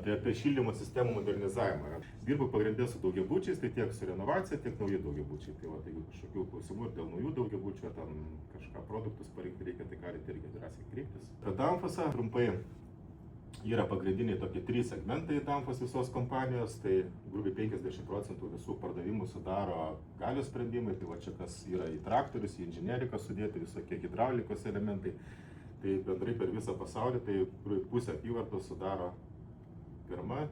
Tai apie šildymo sistemų modernizavimą. Dirbu pagrindė su daugiabučiais, tai tiek su renovacija, tiek nauji daugiabučiai. Tai va, jeigu kažkokių klausimų ir dėl naujų daugiabučių, ar ten kažką produktus parinkti reikia, tai galite irgi drąsiai kreiptis. Apie Danfossą trumpai yra pagrindiniai tokie 3 segmentai Danfoss visos kompanijos. Tai grubiai 50% visų pardavimų sudaro galios sprendimai. Tai va čia kas yra į traktorius, į inžineriką sudėti, visokie hidraulikos elementai. Tai bendrai per visą pasaulį, tai pusę apyvartos sudaro pirma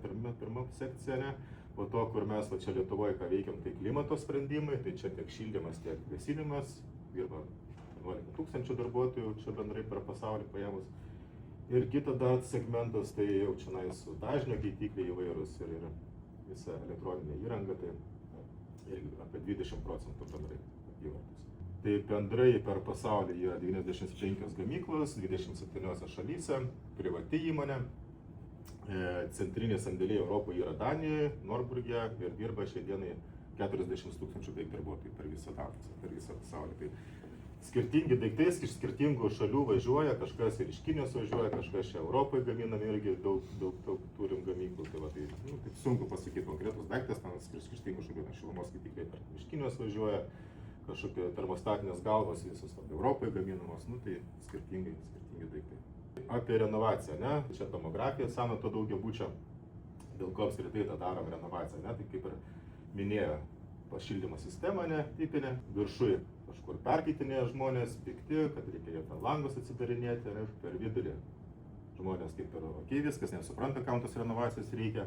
sekcija, ne? Po to, kur mes va čia Lietuvoje ką veikiam, tai klimato sprendimai, tai čia tiek šildymas, tiek vėsinimas, dirba 11 000 darbuotojų čia bendrai per pasaulį paėmus. Ir kita dar segmentas, tai jau čia su dažnio keitikliai įvairūs ir visa elektroninė įranga, tai irgi apie 20% bendrai apyvartos. Tai bendrai per pasaulį yra 95 gamyklos, 27 šalyse, privati įmonė. Centriniai sandėliai Europoje yra Danijoje, Norburge ir dirba šiai dienai 40 000 beveik darbuotojų per visą Danfossą, per visą pasaulį. Tai skirtingi daiktai iš skirtingų šalių važiuoja, kažkas ir iš Kinijos važiuoja, kažkas čia Europoje gaminami irgi daug turim gamyklų. Tai va, taip sunku pasakyti konkretus daiktas, ten skirtingų šalių, šilumos skaitikliai iš Kinijos važiuoja, kažkokie termostatinės galvos visos Europoje gaminamos, tai skirtingi daiktai. Apie renovaciją, ne? Čia tomografija seno to daugiabučio, dėl ko apskritai tą darom renovaciją, ne? Tai kaip ir minėjo, pašildymo sistema, ne, tipinė, viršui kažkur perkeitinėja žmonės, pikti, kad reikia ten langus atsidarinėti, ne? Per vidurį žmonės kaip ir ok, viskas, nesupranta, kam tos renovacijos reikia.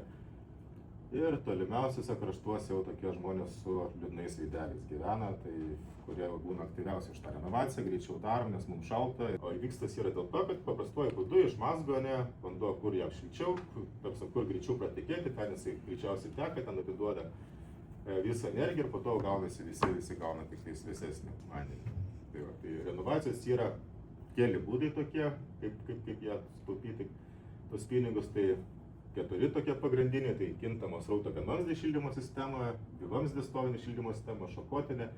Ir tolimiausiuose kraštuose jau tokie žmonės su liūdnais veideliais gyvena, tai kurie būna aktyviausi už tą renovaciją, greičiau darom, nes mums šalta. O įvykstas yra dėl to, kad paprastuoju būdu iš mazgo, ne, vanduo kur jam šilčiau, kur greičiau pratekėti, ten jisai greičiausiai teka, ten atiduoda visą energiją ir po to gaunasi visi gauna tik tais vėsesnį vandenį. Tai, va, tai renovacijos yra keli būdai tokie, kaip ją sutaupyti tos pinigus. Tai 4 tokie pagrindiniai, tai kintamos srauto vienvamzdė šildymo sistema, dvivamzdė stovinė šildymo sistema, šakotinė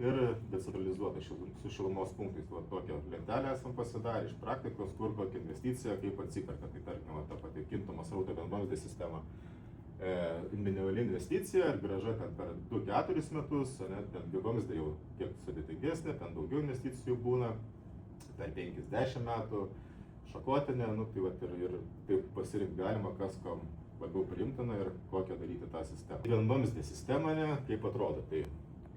ir decentralizuota su šilumos punktais. Va, tokią lentelę esam pasidarę iš praktikos, kur kokia investicija, kaip atsiperka. Tai tarkim, ta pati kintamos srauto vienvamzdė sistema. Minimali investicija ir grąža ten per 2-4 metus, ne, ten dvivamzdė jau kiek sudėtingesnė, ten daugiau investicijų būna, per 5-10 metų. Šakotinė, tai vat ir taip pasirinkti galima, kas kam labiau priimtina ir kokią daryti tą sistemą. Vienvamzdė sistema, ne, kaip atrodo, tai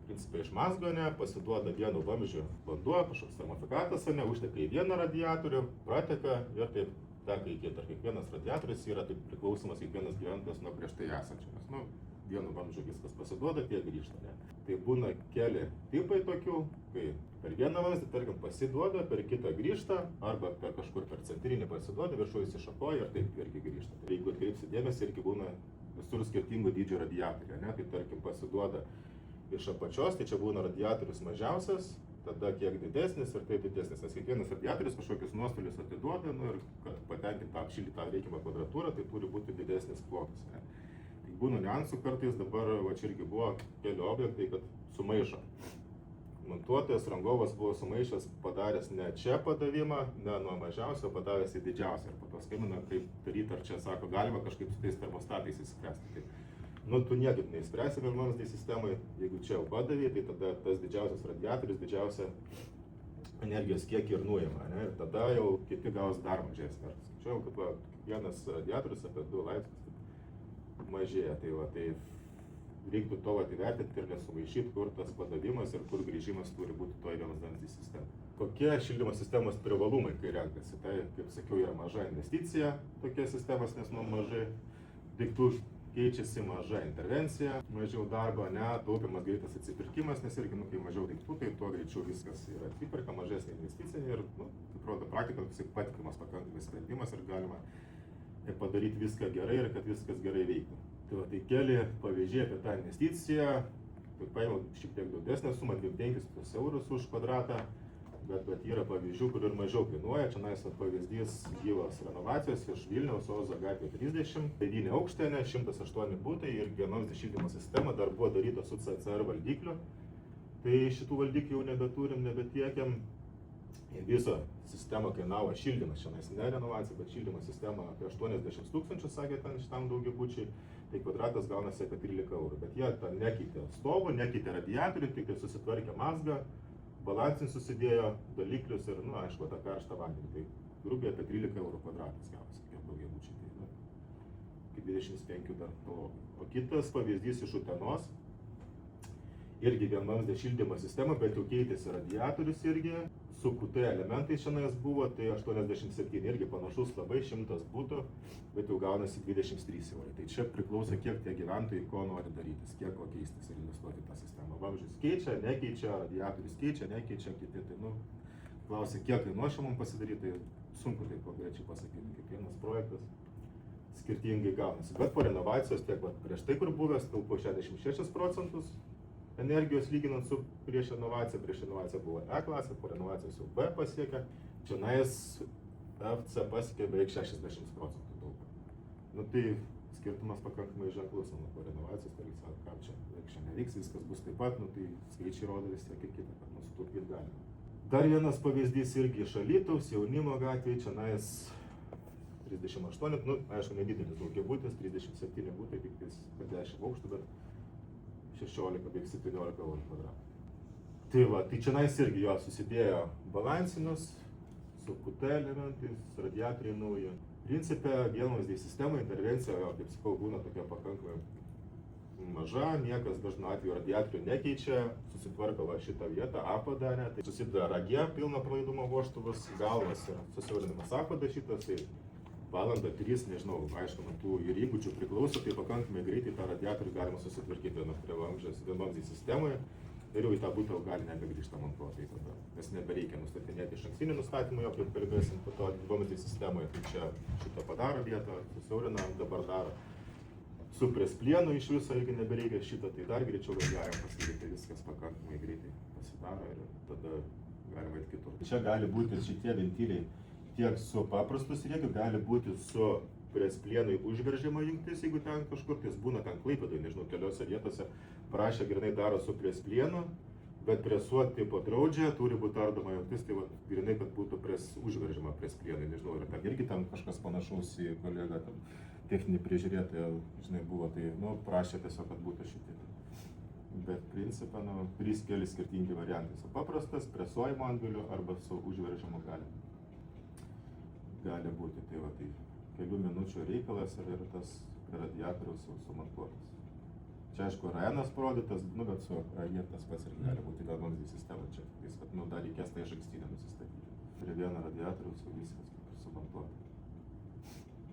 principai iš mazgo, ne, pasiduoda vienu vamzdžiu vanduo, kažkoks termofikatas, ne, užteka į vieną radiatorių, prateka ir taip teka į kitą. Kiekvienas radiatorius yra taip priklausomas kiekvienas gyventojas nuo prieš tai esančio, nes vienu vamzdžiu viskas pasiduoda, tie grįžta, ne. Tai būna keli tipai tokių, kai per vieną vamzdį, tarkim, pasiduoda, per kitą grįžta, arba per kažkur per centrinį pasiduoda, viršuje įsišakoja ir taip irgi grįžta. Tai jeigu atkreipsi dėmesį, irgi būna visur skirtingų dydžio radiatorių, ne? Tai tarkim pasiduoda iš apačios, tai čia būna radiatorius mažiausias, tada kiek didesnis ir taip didesnis, nes kiekvienas radiatorius kažkokius nuostolius atiduoda, ir kad patenkinti apšildyti tą reikiamą kvadratūrą, tai turi būti didesnis plotas. Ne? Tai būna niuansų kartais, dabar va čia irgi buvo keli objektai, kad sumaišo. Montuotojas, rangovas buvo sumaišęs, padaręs ne čia padavimą, ne nuo mažiausio, padavęs į didžiausią. Ir po to skambina, kaip daryti, ar čia sako, galima kažkaip su tais termostatais įspręsti. Tai, tu niekaip neįspręsi vienvamzdei sistemai, jeigu čia jau padavė, tai tada tas didžiausias radiatorius, didžiausia energijos kiekį ir nuima, ne? Ir tada jau kiti gaus dar mažesnį. Ir skaičiau, kad vienas radiatorius apie 2 laipsnius mažėja. Tai, va, tai reiktų to įvertinti ir nesumaišyti, kur tas padavimas ir kur grįžimas turi būti toj vienvamzdei sistemai. Kokie šildymo sistemos privalumai, kai renkasi? Tai, kaip sakiau, yra maža investicija tokie sistemas, nes nuo mažai daiktų keičiasi, maža intervencija, mažiau darbo, ne, taupimas greitas atsipirkimas, nes irgi, kai mažiau daiktų, tai tuo greičiau viskas yra atsiperka, mažesnė investicija ir, kaip rodo praktika, patikimas pakankamai sprendimas ir galima padaryti viską gerai ir kad viskas gerai veiktų. Tai keli pavyzdžiai apie tą investiciją, tai paėmiau šiek tiek didesnę sumą, 25 eurus už kvadratą, bet yra pavyzdžių, kur ir mažiau kainuoja. Čia pavyzdys gyvos renovacijos iš Vilniaus, Ozo gatvė 30, 9 aukšte, 108 butai ir vienvamzdė šildymo sistema dar buvo daryta su CCR valdikliu. Tai šitų valdiklių jau nebeturim, nebetiekiam. Viso sistema kainavo šildymas, šiandien ne renovacija, bet šildymo sistema apie 80 000, sakė ten šitam daugiabučiai, tai kvadratas gaunasi apie 13 eurų. Bet jie ten nekeitė stovų, nekeitė radiatorių, tik tai susitvarkė mazgą, balansinį susidėjo, daliklius ir, aišku, tą karštą vandenį. Tai grubiai apie 13 eurų kvadratas gavosi, kaip daugiabučiai. Tai, iki 25 dar tologai. O kitas pavyzdys iš Utenos, irgi vienvamzdė šildymo sistema, bet jau keitėsi radiatorius irgi, su QT elementais šiandien buvo, tai 87, irgi panašus labai, 100 būtų, bet jau gaunasi 23 eurai. Tai čia priklauso, kiek tie gyventojai ko nori darytis, kiek ko keistis ir investuoti tą sistemą. Vamzdžius keičia, nekeičia, radiatorius keičia, nekeičia, kiti, tai klausia, kiek kainuoja mums pasidaryti, tai sunku taip konkrečiai pasakyti, kiekvienas projektas skirtingai gaunasi. Bet po renovacijos, tiek prieš tai, kur buvęs, taupo 66% energijos lyginant su prieš renovaciją buvo E klasė, po renovacijos jau B pasiekė, čia FC pasiekė beveik 60% taupo. Tai skirtumas pakankamai ženklus, po renovacijos, tai sako, ką čia nevyks, viskas bus taip pat, tai skaičiai rodo vis tiek ir kitą, kad sutaupyti galima. Dar vienas pavyzdys irgi iš Alytaus, Jaunimo gatvėje, čia 38, aišku, nedidelis daugiabutis, 37 būtai, tik 10 aukštų, bet 16, beveik 17 eurų kvadratą. Tai čia irgi jo susidėjo balansinius, su QT elementais, radiatoriai nauji. Principe, vienvamzdėj sistema intervencija, kaip sakau, būna tokia pakankamai maža, niekas dažnu atveju radiatorių nekeičia, susitvarko šitą vietą, A padarė, tai susideda ragė, pilno pralaidumo vožtuvas, galvas ir susiaurinimas A padašytas, tai valandą 3, nežinau, aišku, nuo tų ir įgūdžių priklauso, tai pakankamai greitai tą radiatorių galima susitvarkyti prie vienvamzdėj sistemoje ir jau į tą butą gali nebegrįžti montuoti tada, nes nebereikia nustatinėti iš ankstinį nustatymą, jau kalbėsim po to vienvamzdėj sistemoje, tai čia šitą padaro vietą, susiaurina, dabar daro su presplienu iš viso, jeigu nebereikia šitą, tai dar greičiau galima pasidaryti, viskas pakankamai greitai pasidaro ir tada galima eiti kitur. Čia gali būti šitie ventiliai tiek su paprastu sriegiu, gali būti su presplienui užveržimo jungtis, jeigu ten kažkur, tai būna ten Klaipėdoje, nežinau, keliose vietose prašė grinai daro su presplienu, bet presuoti po draudžia, turi būti ardoma jungtis, tai grinai, kad būtų užveržima presplienui, nežinau, ir ten irgi ten kažkas panašaus į kolegą, techninį prižiūrėtoją, žinai, buvo, tai, prašė tiesiog, kad būtų šitie. Bet principą, 3 keli skirtingi variantai, su paprastas, presuojimo antgaliu arba su užveržimu gali būti, tai kelių minučių reikalas ir tas radiatoriaus sumontuotas. Čia aišku RAN parodytas, bet su RAN tas pats irgi gali būti vienvamzdėj sistema, čia tiktais, kad dar reikės tai išankstinę nusistatyti. Prie vieno radiatoriaus jau viskas kaip ir sumontuota.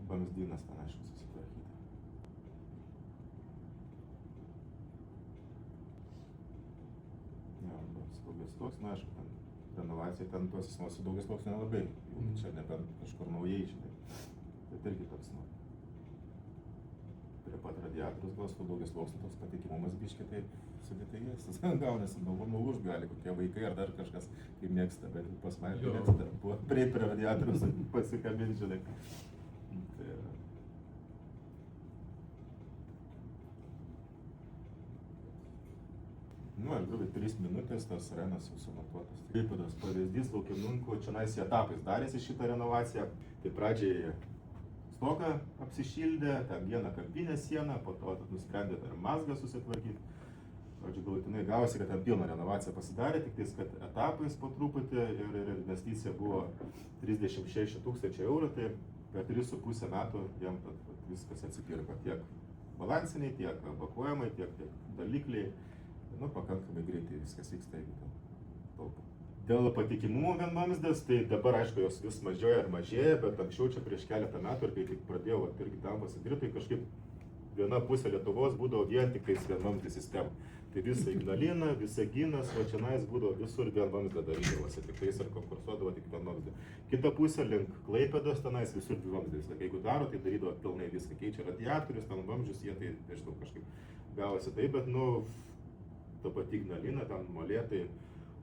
Vamzdynas ten aišku susitvarkyti. Daugiasluoksnis, aišku, ten renovacija, ten tuos su daugiasluoksniu nelabai, čia nebent kažkur naujai, bet irgi toks, prie pat radiatorius gal su daugiasluoksniu toks patikimumas biški, tai sudėtingesnis gaunasi, nulūžt gali kokie vaikai ar dar kažkas, kaip mėgsta, bet pas mane mėgsta prie radiatorius pasikabinti, žinai. Aš grubiai 3 minutės, tas arenas jau sumontuotas. Klaipėdos pavyzdys, Laukinukų, čia etapais darėsi šitą renovaciją. Tai pradžiai stogą apsišildė, ten vieną kampinę sieną, po to nusprendė dar mazgą susitvarkyti. Pradžiai galutinai gavosi, kad ten pilną renovaciją pasidarė, tik tais, kad etapais po truputį ir investicija buvo 36 000 eurų, tai per 3,5 metų jam viskas atsipirko. Tiek balansiniai, tiek evakuojamai, tiek dalikliai. Pakankamai greitai viskas vyksta, jeigu ten taupo. Dėl patikimumo vienvamzdės, tai dabar aišku jos vis mažėja ir mažėja, bet anksčiau čia prieš keletą metų ir kai tik pradėjau irgi tam pasidirbti, tai kažkaip viena pusė Lietuvos būdavo vien tik tais vienvamzdė sistema. Tai visa Ignalina, Visaginas, čionais būdavo visur vienvamzdė darydavosi, tik tais ir konkursuodavo tik vienvamzdė. Kita pusė link Klaipėdos tenais visur dvivamzdės. Jeigu daro, tai darydavo pilnai viską, keičia radiatorius, ten vamzdžius, jie tai, nežinau, kažkaip gavosi taip, bet ta pati Ignalina, ten Molėtai,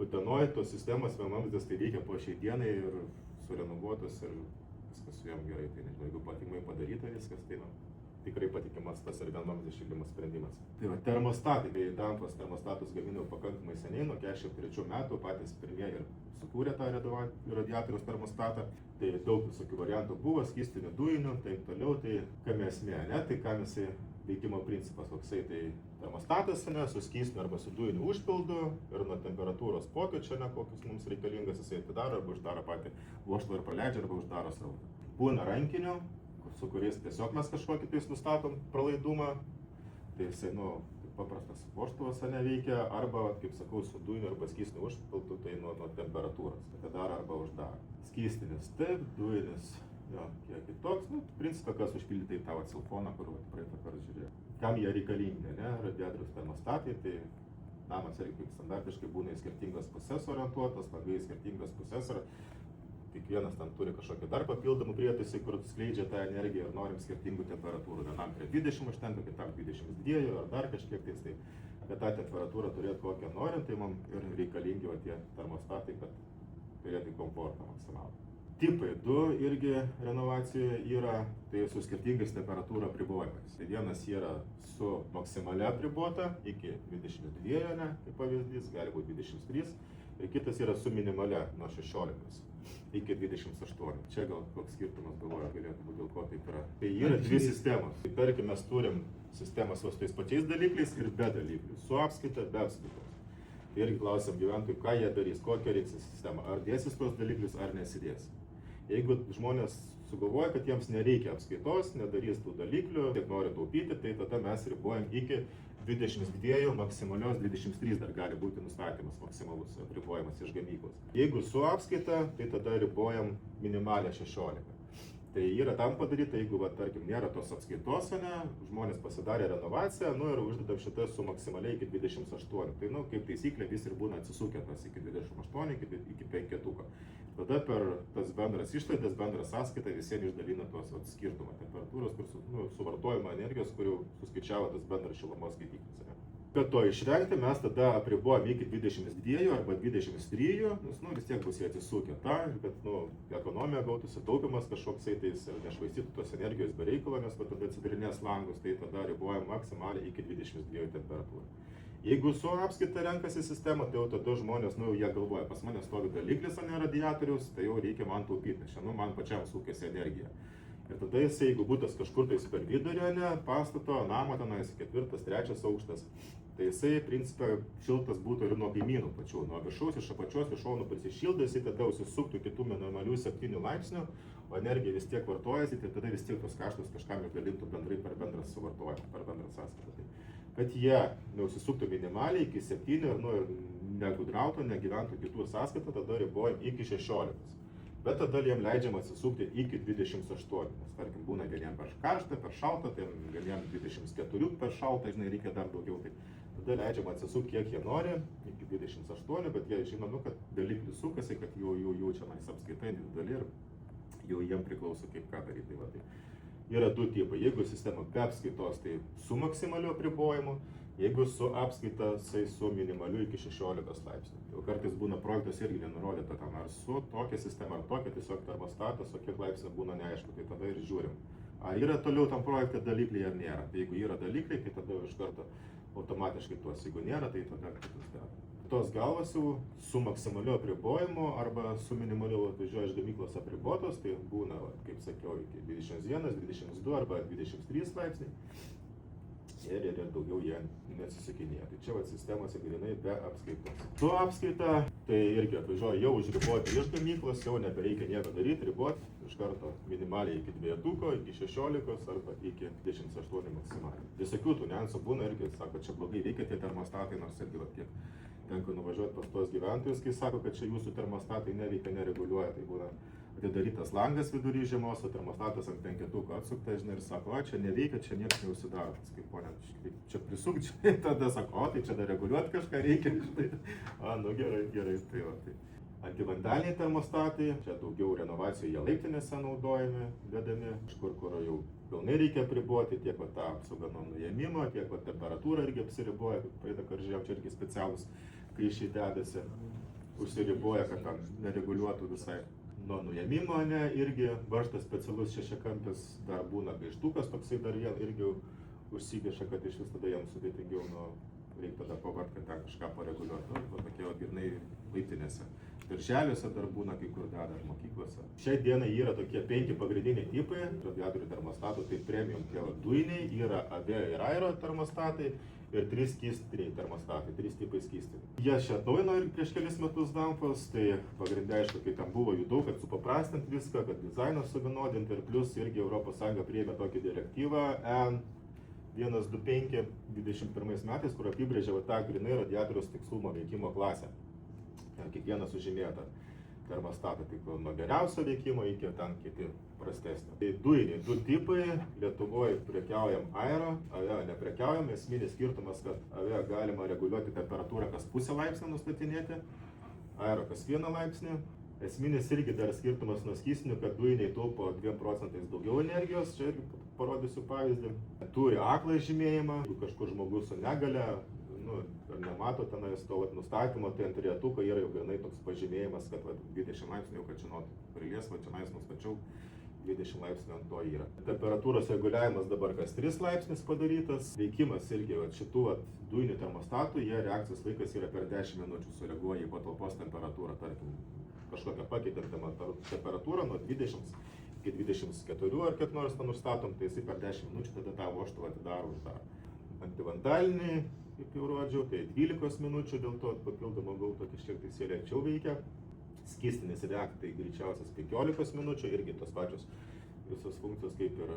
Utenoje tos sistemos vienvamzdės tai veikia po šiai dienai ir surenovuotos ir viskas su jom gerai. Tai nežinau, jeigu patikimai padaryta viskas, tai tikrai patikimai. galimas tas ir vienvamzdis šildymo sprendimas. Tai va, termostatai, tai Danfoss termostatus gamino pakankamai seniai, nuo 43 metų patys pirmieji ir sukūrė tą radiatoriaus termostatą. Tai daug visokių variantų buvo, skystinių, dujinių, taip toliau, tai kam esmė, ne, tai kam jisai veikimo principas koksai, tai termostatas, ne, su skystiniu arba su dujiniu užpildu ir nuo temperatūros pokyčio, ne, kokius mums reikalingas, jisai atidaro arba uždaro patį vožtuvą ir praleidžia arba uždaro srautą. Būna rankinių, su kuriais tiesiog mes kažkokį tais nustatom pralaidumą, tai jisai, paprastas vožtuvas neveikia, arba, kaip sakau, su dujiniu arba skystiniu užpildu, tai nuo temperatūros, atidaro arba uždaro. Skystinis taip, dujinis, jo, kiek kitoks, principą, kas užpildyti į tavo silfoną, kur praeitą kartą žiūrėjau. Kam jie reikalingi, ne, radiatoriaus termostatai, tai namas irgi kaip standartiškai būna į skirtingas pusės orientuotas, langai į skirtingas pusės ir kiekvienas tam turi kažkokį dar papildomų prietaisai, kur skleidžia tą energiją ir norim skirtingų temperatūrų. Vienam prie 20 užtenka, kitam 22 ar dar kažkiek tais, tai apie tą temperatūrą turėti kokią norim, tai mums ir reikalingi tie termostatai, kad turėti komfortą maksimalų. Tipai 2 irgi renovacijoje yra, tai su skirtingais temperatūrų apribojimais. Tai vienas yra su maksimalia apribota iki 22, ne, kaip pavyzdys, gali būti 23, ir kitas yra su minimalia nuo 16 iki 28. Čia gal koks skirtumas galvoja galėtų būti, dėl ko taip yra. Tai yra dvi sistemos. Tai tarkim, mes turim sistemą su tais pačiais dalikliais ir be daliklių, su apskaita, be apskaitos. Tai irgi klausiam gyventojų, ką jie darys, kokią reiks sistemą, ar dėsis tos daliklius, ar nesidės. Jeigu žmonės sugalvoja, kad jiems nereikia apskaitos, nedarys tų daliklių, tiek nori taupyti, tai tada mes ribojam iki 22, maksimalios 23 dar gali būti nustatymas maksimalus apribojimas iš gamyklos. Jeigu su apskaita, tai tada ribojam minimalią 16. Tai yra tam padaryta, jeigu, tarkim, nėra tos apskaitos, žmonės pasidarė renovaciją, ir uždedam šitą su maksimaliai iki 28. Tai, kaip taisyklė, vis ir būna atsisukę tas iki 28, iki 5. Tada per tas bendras išlaidas, bendrą sąskaitą visiems išdalina tos skirtumą temperatūros, suvartojimo energijos, kurių suskaičiavo tas bendras šilumos skaitiklis. Kad to išvengti, mes tada apribojam iki 22 arba 23, nes vis tiek bus jie atsisukę tą, kad ekonomija gautųsi, taupimas kažkoksai, tai nešvaistytų tos energijos be reikalo, nes tada atsidarinės langus, tai tada ribojam maksimaliai iki 22 temperatūrą. Jeigu su apskaita renkasi sistemą, tai jau tada žmonės, jie galvoja, pas mane stovi daliklis, o ne radiatorius, tai jau reikia man taupyti, šiandien man pačiam sukėsi energiją. Ir tada jisai, jeigu būtas kažkur tais per vidurį, pastato, namo tenais, 4., 3. aukštas, tai jisai, principė, šiltas būtų ir nuo kaimynų pačių, nuo viršaus, iš apačios, iš šonų prisišildo, jisai tada užsisuktų kitų minimalių 7 laipsnių, o energija vis tiek vartojasi, tai tada vis tiek tos kaštus kažkam išdalintų bendrai per bendrą suvartojimą, per bendrą sąskaitą. Kad jie neužsisuktų minimaliai iki 7 ir negudrautų, negyventų kitų sąskaitą, tada ribojam iki 16. Bet tada jiem leidžiama atsisukti iki 28, nes tarkim būna vieniem per karštą, per šaltą, tai vieniem 24 per šaltą, reikia dar daugiau. Tai tada leidžiama atsisukti kiek jie nori, iki 28, bet jie žino, kad daliklis sukasi, kad jų čia apskaita individuali ir jau jiem priklauso kaip ką daryti. Tai yra 2 tipai, jeigu sistema be apskaitos, tai su maksimaliu apribojimu, jeigu su apskaita, tai su minimaliu iki 16 laipsnių. Jau kartais būna projektas irgi nenurodyta tam, ar su tokia sistema, ar tokia, tiesiog termostatas, o kiek laipsnių būna neaišku, tai tada ir žiūrim. Ar yra toliau tam projekte dalikliai ar nėra. Tai jeigu yra dalikliai, tai tada iš karto automatiškai tuos, jeigu nėra, tai tada kitus deda. Tos galvos jau su maksimaliu apribojimu arba su minimaliu atvažiuoja iš gamyklos apribotos, tai būna, kaip sakiau, iki 21, 22 arba 23 laipsniai. Ir daugiau jie neatsisukinėja. Tai čia sistemose grinai be apskaitos. Su apskaita, tai irgi atvažiuoja jau užriboti iš gamyklos, jau nebereikia nieko daryti, riboti iš karto minimaliai iki 2, iki 16 arba iki 28 maksimaliai. Visokių tų niuansų būna irgi, sako, čia blogai veikia tie termostatai, nors irgi tiek tenka nuvažiuoti pas tuos gyventojus, kai sako, kad čia jūsų termostatai neveikia, nereguliuoja, tai būna atidarytas langas vidury žiemos, o termostatas ant 5 atsukta, ir sako, čia neveikia, čia niekas neužsidaro. Kaip ponia, čia prisukti, tada sako, tai čia dar reguliuoti kažką reikia. Gerai, tai va. Tai. Antivandaliniai termostatai, čia daugiau renovacijų jie laiptinėse naudojami, vedami, kur jau pilnai reikia apriboti, tiek tą apsaugą nuo nuėmimo, tiek temperatūrą irgi apsiriboja, kaip praeitą kartą žiūrėjom, čia irgi specialūs kryžiai dedasi, užsiriboja, kad ten nereguliuotų visai. Nuo nuėmimo, irgi varžtas specialus šešiakampis, dar būna gaištukas, toksai dar irgi užsikiša, kad iš vis tada jiems sudėtingiau, reikia tada pavart, kad ten kažką pareguliuoti. Tokie grynai laiptinėse. Darželiuose dar būna, kai kur deda, ar mokyklose. Šiai dienai yra tokie 5 pagrindiniai tipai radiatorių termostatų, tai premium tie dujiniai, yra AB ir aero termostatai ir 3 skystiniai termostatai, 3 tipai skystiniai. Jie šią atnaujino ir prieš kelis metus Danfoss, tai pagrindė aišku, kai ten buvo jų daug, kad supaprastinti viską, kad dizainą suvienodinti ir plus irgi ES priėmė tokią direktyvą N125 21 metais, kur apibrėžė tą grynai radiatoriaus tikslumo veikimo klasę. Kiekvienas sužymėta termostatą, tik nuo geriausio veikimo iki ten kiti prastesnio. Tai dujiniai 2 tipai, Lietuvoje prekiaujam aero, AVE neprekiaujam, esminis skirtumas, kad AVE galima reguliuoti temperatūrą kas pusę laipsnio nustatinėti, aero kas 1 laipsnį. Esminis irgi dar skirtumas nuo skystinių, kad dujiniai taupo 2 procentais daugiau energijos, čia irgi parodysiu pavyzdį. Turi aklą žymėjimą, jeigu kažkur žmogus su negale, ar nemato tenais to nustatymo, tai ant rietuko yra jau grinai toks pažymėjimas, kad 20 laipsnių, kad žinotų, prilies, čia nustačiau 20 laipsnių ant to yra. Temperatūros reguliavimas dabar kas 3 laipsnis padarytas, veikimas irgi šitų dujinių termostatų, jie reakcijos laikas yra per 10 minučių sureaguoja į patalpos temperatūrą, tarkim, kažkokią pakeitėm temperatūrą nuo 20 iki 24 ar kiek nors ten nustatom, tai jisai per 10 minučių tada tą vožtuvą atidaro, uždaro. Antivandaliniai, kaip jau rodžiau, tai 12 minučių, dėl to papildomą gautą kažkiek tai jie lėčiau veikia. Skistinis reaktai greičiausias 15 minučių, irgi tos pačios visos funkcijos kaip ir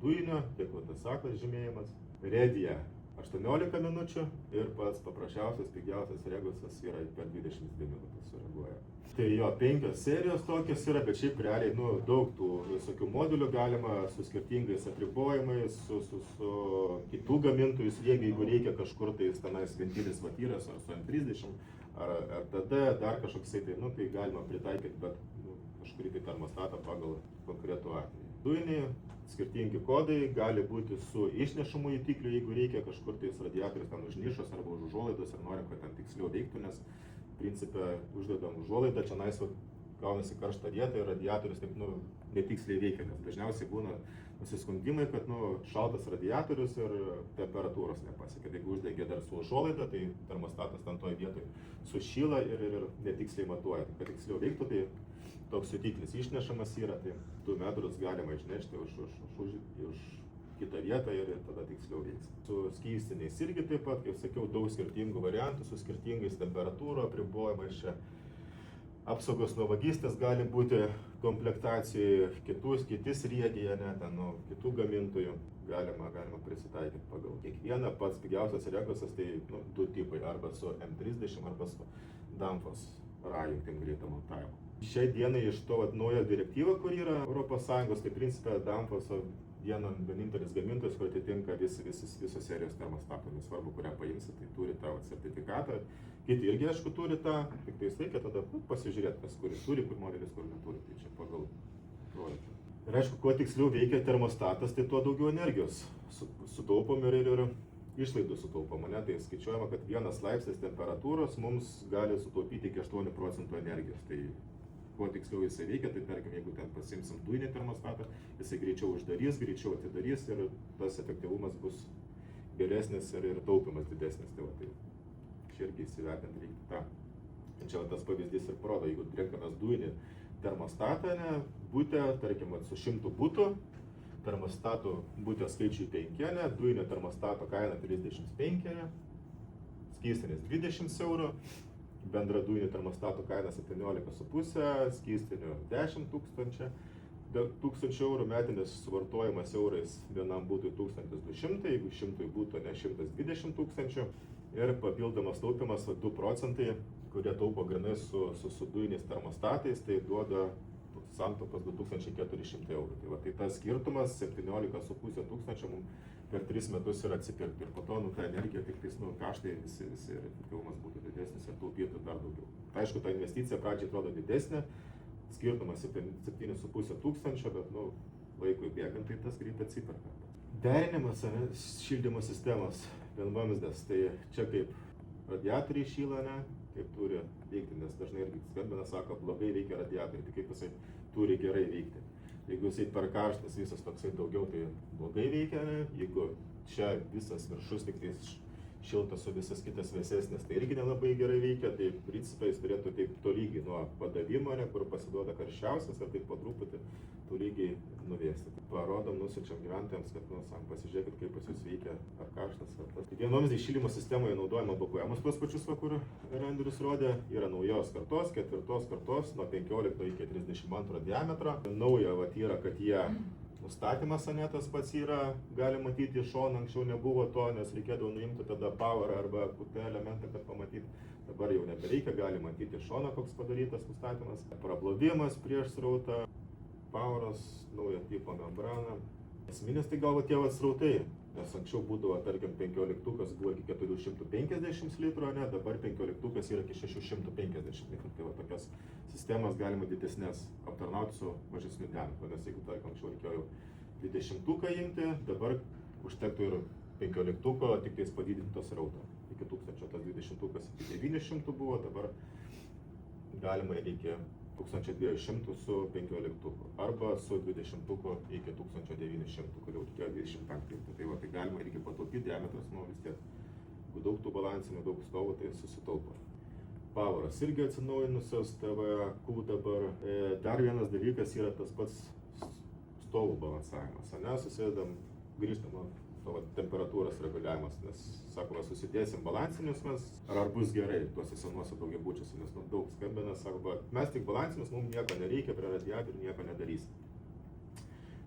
dujinio, tiek tas aklas žymėjimas. Redija 18 minučių ir pats paprasčiausias, pigiausias regusas yra per 22 minutės sureaguoja. Tai jo 5 serijos tokios yra, bet šiaip realiai daug tų visokių modulių galima su skirtingais apribojimais, su kitų gamintojų slėgiu, jeigu reikia kažkur tai tenais ventilis vatyras ar su M30 ar TD, dar kažkoksai tai galima pritaikyti, bet kažkurį tai termostatą pagal konkretų atvejį. Dujiniai skirtingi kodai gali būti su išnešamu jutikliu, jeigu reikia kažkur tais radiatorius ten už nišos arba už užuolaidos ir norim, kad ten tiksliau veiktų, nes principė uždedam užuolaidą, čia gaunasi karšta vieta ir radiatorius taip netiksliai veikia, nes dažniausiai būna nusiskundimai, kad šaltas radiatorius ir temperatūros nepasiekia. Jeigu uždegė dar su užuolaida, tai termostatas ten toj vietoj sušyla ir netiksliai matuoja. Kad tiksliau veiktų, tai toks jutiklis išnešamas yra, tai 2 metrus galima išnešti už kitą vietą ir tada tiksliau veiks. Su skystiniais irgi taip pat, kaip sakiau, daug skirtingų variantų, su skirtingais temperatūrų apribojimais čia. Apsaugos nuo vagystės gali būti komplektacijai, kiti sriegiai, kitų gamintojų galima prisitaikyti pagal kiekvieną. Pats pigiausias regusas tai 2 tipai, arba su M30 arba su Danfoss rajungtim greito montavimo. Šiai dienai iš to naujo direktyvą, kur yra ES, tai principė Danfosso vienintelis gamintojas, kur atitinka visos serijos termostatų, nesvarbu, kurią paimsi, tai turi tą sertifikatą. Kiti irgi, aišku, turi tą, tik tai reikia tada pasižiūrėti, kas kuris turi, kur modelis, kur neturi, tai čia pagal projektą. Ir aišku, kuo tiksliau veikia termostatas, tai tuo daugiau energijos sutaupom ir išlaidų sutaupom. Tai skaičiuojama, kad 1 laipsnis temperatūros mums gali sutaupyti iki 8 procentų energijos. Tai kuo tiksliau jisai veikia, tai tarkim, jeigu ten pasimsim dujinį termostatą, jisai greičiau uždarys, greičiau atidarys ir tas efektyvumas bus geresnis ir taupimas didesnis. Tai čia irgi įsivertinti reikia tą. Čia tas pavyzdys ir parodo, jeigu renkamės dujinį termostatą, butę, tarkim, su 100 butų, termostatų butė skaičiui 5, dujinio termostato kaina 35, skystinis 20 eurų, bendra dujinio termostato kaina 17,5, skystinių 10 tūkstančių eurų, metinis suvartojimas eurais vienam būtui 1200, jeigu 100 būtų, 120 tūkstančių. Ir papildomas taupimas 2 procentai, kurie taupo grinai su dujiniais termostatais, tai duoda santaupas 2400 eurų. Tai tas skirtumas 17,5 tūkstančio mums per 3 metus yra atsipirkti. Ir po to ta energija, tik tais kaštai visi ir efektyvumas būtų didesnis ir taupytų dar daugiau. Aišku, ta investicija pradžiai atrodo didesnė, skirtumas 7,5 tūkstančio, bet laikui bėgant tai tas greit atsiperka. Derinimas šildymo sistemos vienvamzdės, tai čia kaip radiatoriai šyla, kaip turi veikti, nes dažnai irgi skambina, sako, blogai veikia radiatoriai, tai kaip jisai turi gerai veikti. Jeigu jisai per karštas visas toksai daugiau, tai blogai veikia, jeigu čia visas viršus tik šiltas, o visas kitas vėsesnis, tai irgi nelabai gerai veikia, tai principai jis turėtų taip tolygiai nuo padavimo, kur pasiduoda karščiausias, ir taip po truputį tolygiai nuvėsti. Parodom, nusiunčiam gyventojams, kad pasižiūrėkit, kaip pas jūs veikia, ar karštas, ar tas. Vienvamzdžiai šildymo sistemoje naudojama evakuojamus tuos pačius, kur Andrius rodė, yra naujos kartos, 4 kartos, nuo 15 iki 32 diametro. Nauja yra, kad jie nustatymas tas pats yra, gali matyti iš šono, anksčiau nebuvo to, nes reikėdavo nuimti tada power arba QT elementą, kad pamatyti. Dabar jau nebereikia, gali matyti iš šono, koks padarytas nustatymas. Praplovimas prieš srautą, poweras, naujo tipo membrana. Esminis tai gal tie srautai, nes anksčiau būdavo, tarkim, 15-tukas buvo iki 450 litrų, dabar 15-tukas yra iki 650 litrų. Tai va, tokias sistemas galima didesnės aptarnauti su mažesniu diametru, nes jeigu, tarkim, anksčiau reikėjo jau 20-tuką imti, dabar užtektų ir 15-tuko, tik tais padidintos srautą. Iki 1000, tas 20-tukas iki 900 buvo, dabar galima ir iki 1200 su 15-tuku, arba su 20-tuku iki 1900, kur jau reikėjo 25. Tai va, tai galima irgi pataupyti, diametras, vis tiek, jeigu daug tų balansinių, daug stovų, tai susitaupo. Poweras irgi atsinaujinusios, TVQ dabar. Dar vienas dalykas yra tas pats stovų balansavimas. Susidedam, grįžtam to temperatūros reguliavimas, nes sakome, susidėsim balansinius mes, ar bus gerai tuose senuose daugiabučiuose, nes daug skambina, sako, mes tik balansinius, mums nieko nereikia, prie radiatorių nieko nedarysim.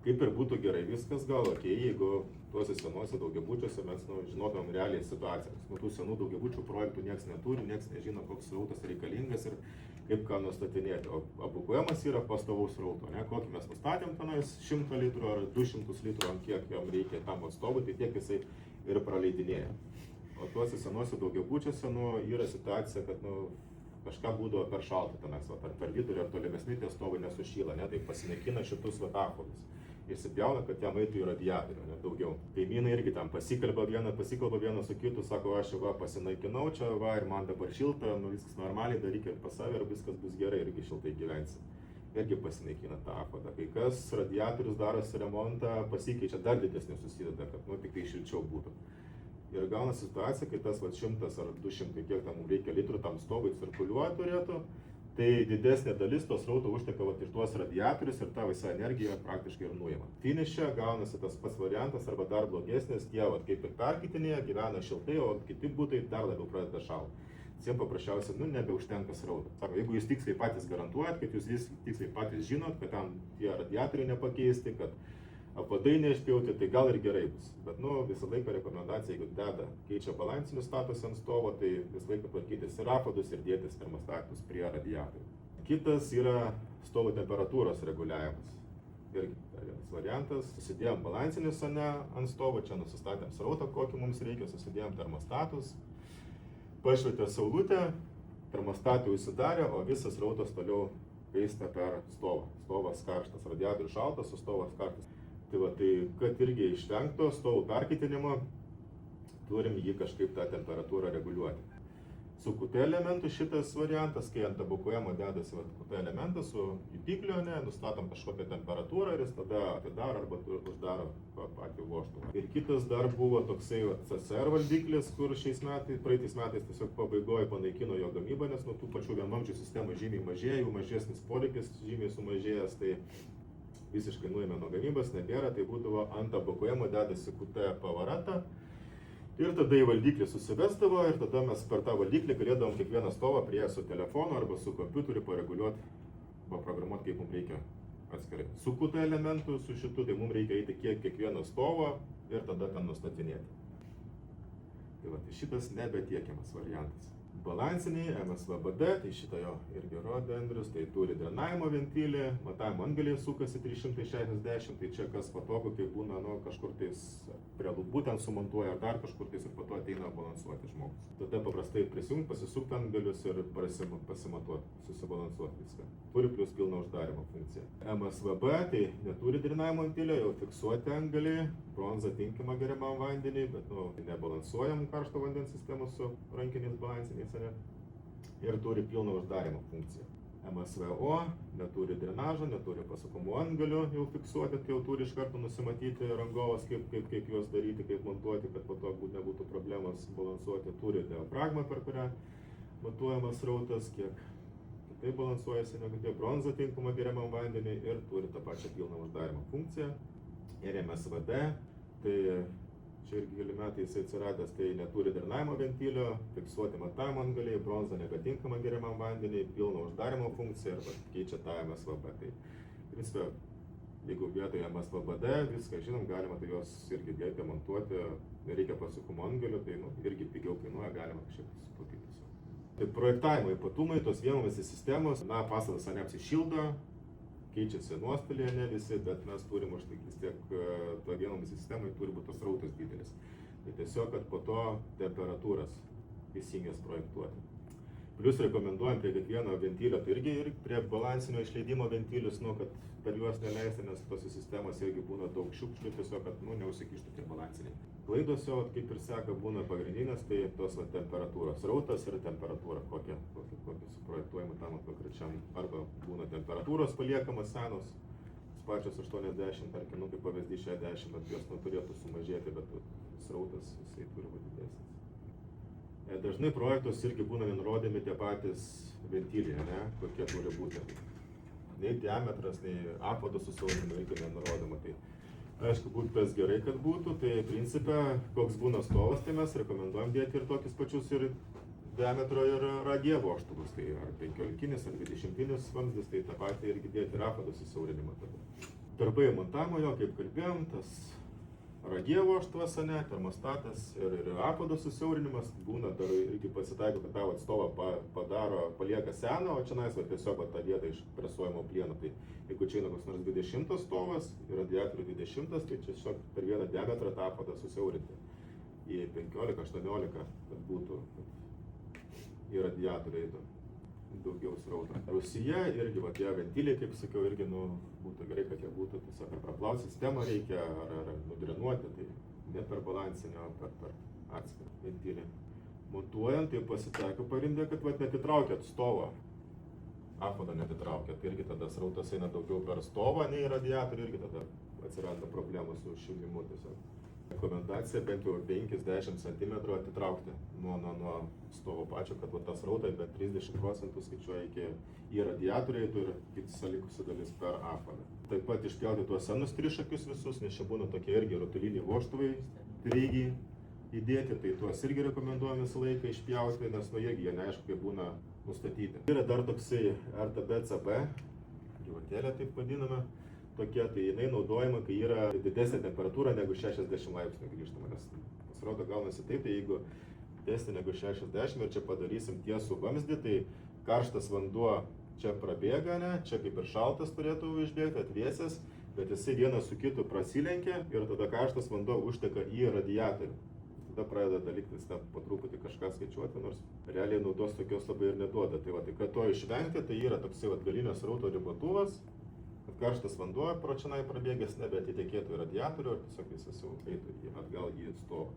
Kaip ir būtų gerai viskas, gal jeigu tuose senuose daugiabučiuose mes žinotumėm realiai situaciją. Nuo tų senų daugiabučių projektų nieks neturi, nieks nežino, koks srautas reikalingas ir kaip ką nustatinėti. O evakuojamas yra pastovaus srauto, kokį mes nustatėm tenais 100 litrų ar 200 litrų, ant kiek jam reikia tam atstovui, tai tiek jisai ir praleidinėja. O tuose senuose daugiabučiuose yra situacija, kad kažką būdavo per šalta tenais, ar per vidurį, ar tolimesni tie stovai nesušyla, tai pasinaikina šitus apvalus. Įsipjauna, kad jam eitų į radiatorių, daugiau. Kaimynai irgi tam pasikalba vienas su kitu, sako, aš jau pasinaikinau čia, ir man dabar šilta, viskas normaliai, darykit pas save ir viskas bus gerai, irgi šiltai gyvensi. Irgi pasinaikina tą apvadą. Kai kas radiatorius darosi remontą, pasikeičia, dar didesnį susideda, kad tik tai šilčiau būtų. Ir gauna situacija, kai tas 100 ar 200, kiek tam reikia litrų tam stovui cirkuliuoti turėtų, tai didesnė dalis tos srauto užteka iš tuos radiatorius ir ta visa energija praktiškai ir nuima. Finiše gaunasi tas pats variantas arba dar blogesnis, tie kaip ir perkaitinėje gyvena šiltai, o kiti būtai dar labiau pradeda šalti. Jiems paprasčiausiai nebeužtenka srauto. Sako, jeigu jūs tiksliai patys garantuojat, kad jūs tiksliai patys žinot, kad ten tie radiatoriai nepakeisti, kad apvadai neišpjauti, tai gal ir gerai bus. Bet visą laiką rekomendacija, jeigu keičia balansinius statusą ant stovo, tai visą laiką tvarkytis ir apvadus ir dėtis termostatus prie radiatorių. Kitas yra stovo temperatūros reguliavimas. Irgi dar vienas variantas. Susidėjom balansinius ant stovo, čia nusistatėm srautą, kokį mums reikia, susidėjom termostatus, pašvietė saulutę, termostatai užsidarė, o visas srautas toliau kaista per stovą. Stovas karštas, radiatorius šaltas, o stovas karštas. Tai kad irgi išvengto stovų perkaitinimo, turim jį kažkaip tą temperatūrą reguliuoti. Su QT elementu šitas variantas, kai ant evakuojamo dedasi QT elementas su jutikliu, nustatom kažkokią temperatūrą ir jis tada atidaro arba uždaro patį vožtuvą. Ir kitas dar buvo toksai CCR valdiklis, kur praeitais metais tiesiog pabaigoje panaikino jo gamybą, nes nuo tų pačių vienvamzdžių sistemų žymiai mažėja, jų mažesnis poreikis žymiai sumažėjęs, tai visiškai nuėmė nuo gamybos, nebėra, tai būdavo ant evakuojamo dedasi QT pavaratą ir tada į valdiklį susivesdavo ir tada mes per tą valdiklį galėdavom kiekvieną stovą prie su telefonu arba su kompiuteriu pareguliuoti, paprogramuoti, kaip mums reikia atskirai. Su QT elementu, su šitu, tai mums reikia eiti kiekvieną stovą ir tada ten nustatinėti. Tai šitas nebetiekiamas variantas. Balansiniai MSVBD, tai šitą jo irgi rodė Andrius, tai turi drenavimo ventilį, matavimo antgaliai sukasi 360, tai čia kas patogu, kai būna kažkur tais prie lubų ten sumontuoja ar dar kažkur tais ir po to ateina balansuoti žmogus. Tada paprastai prisijungti, pasisukti antgalius ir pasimatuoti, susibalansuoti viską. Turi plius pilno uždarimo funkciją. MSVB tai neturi drenavimo ventilio, jau fiksuoti antgaliai, bronza tinkama geriamam vandeniui, bet nebalansuojam karšto vandens sistemos su rankiniais balansiniais ir turi pilno uždarimo funkciją. MSVO, neturi drenažo, neturi pasukamų antgalių jau fiksuoti, tai jau turi iš karto nusimatyti rangovas, kaip juos daryti, kaip montuoti, kad po to nebūtų problemos balansuoti. Turi diafragmą, per kurią matuojamas srautas, kiek kitaip balansuojasi negu tie bronza tinkama geriamam vandeniui ir turi tą pačią pilną uždarimo funkciją. Ir MSVD, tai čia irgi keli metai jisai atsiradęs, tai neturi drenavimo ventilio, fiksuoti matavimo antgaliai, bronza nebetinkama geriamam vandeniui, pilno uždarimo funkcija arba keičia tą MSVB. Tai principė, jeigu vietoje MSVBD viską žinom, galima tai juos irgi dėti, montuoti, reikia pasukumo antgalių, tai irgi pigiau kainuoja, galima kažkiek sutaupyti. Tai projektavimo ypatumai, tos vienomės sistemos, pastatas neapsišildo, keičiasi nuostoliai, ne visi, bet mes turim užtikrinti vis tiek to vienomis sistemai turi būti tas srautas didelis. Tai tiesiog, kad po to temperatūras teisingas projektuoti. Plius rekomenduojam prie kiekvieno ventilio, tai irgi ir prie balansinio išleidimo ventilius, kad per juos neleisti, nes tose sistemos irgi būna daug šiukšlių, tiesiog, kad neužsikištų tie balansiniai. Klaidos jau, kaip ir seka, būna pagrindinės, tai tos temperatūros, srautas ir temperatūra, kokia suprojektuojama tam konkrečiam. Arba būna temperatūros paliekamas senos, pačios 80, tarkim, kaip pavyzdys 60, bet jos turėtų sumažėti, bet srautas jisai turi būti didesnis. Dažnai projektus irgi būna nurodomi tie patys ventiliai, kokie turi būti. Nei diametras, nei apvado susiaurinimo irgi nenurodoma. Tai aišku, būtų tas gerai, kad būtų, tai principe, koks būna stovas, tai mes rekomenduojam dėti ir tokius pačius ir diametro ir radie vožtuvus, tai ar 15 ar 20 vamzdis, tai tą patį irgi dėti ir apvado susiaurinimą. Darbai montavimo jo, kaip kalbėjom, tas radie vožtuvas, termostatas ir apvado susiaurinimas, būna dar irgi pasitaiko, kad tavo atstovą palieka seną, o čia tiesiog tą vietą iš presuojamo plieno. Tai jeigu čia eina koks nors 20 stovas ir radiatorių 20, tai čia tiesiog per vieną diametrą tą apvadą susiaurinti į 15-18, kad būtų į radiatorių eitų daugiau srauto. Rūsyje irgi, tie ventiliai, kaip sakiau, irgi būtų gerai, kad jie būtų tiesiog ar praplaut sistemą reikia, ar nudrenuoti, tai ne per balansinio, per atskirą ventilį. Montuojant, tai pasitaiko pagrindė, kad netitraukia stovo, apvadą netitraukia, tai irgi tada srautas eina daugiau per stovą, nei radiatorių, irgi tada atsiranda problemų su šildymu tiesiog. Rekomendacija bent jau 5-10 cm atitraukti nuo stovo pačio, kad tas srautai bet 30% skaičiuoja į radiatorių eitų ir kita likusi dalis per apvadą. Taip pat išpjauti tuos senus trišakius visus, nes čia būna tokie irgi rutuliniai vožtuvai lygiai įdėti, tai tuos irgi rekomenduojam visą laiką išpjauti, nes irgi jie neaišku, kaip būna nustatyti. Yra dar toksai RTBCB, gyvatėlė taip vadiname. Tokia, tai jinai naudojama, kai yra didesnė temperatūra negu 60 laipsnių grįžtama, nes pasirodo gaunasi taip, tai jeigu didesnė negu 60 ir čia padarysim tiesų vamzdį, tai karštas vanduo čia prabėga, čia kaip ir šaltas turėtų išbėgti, atvėsęs, bet jisai vienas su kitu prasilenkia ir tada karštas vanduo užteka į radiatorių. Tada pradeda daliktis po truputį kažką skaičiuoti, nors realiai naudos tokios labai ir neduoda. Tai kad to išvengti, tai yra toksai galinio srauto ribotuvas, kad karštas vanduo pro čionai prabėgęs nebeatitekėtų į radiatorių ir tiesiog visas jau eitų atgal į stovą.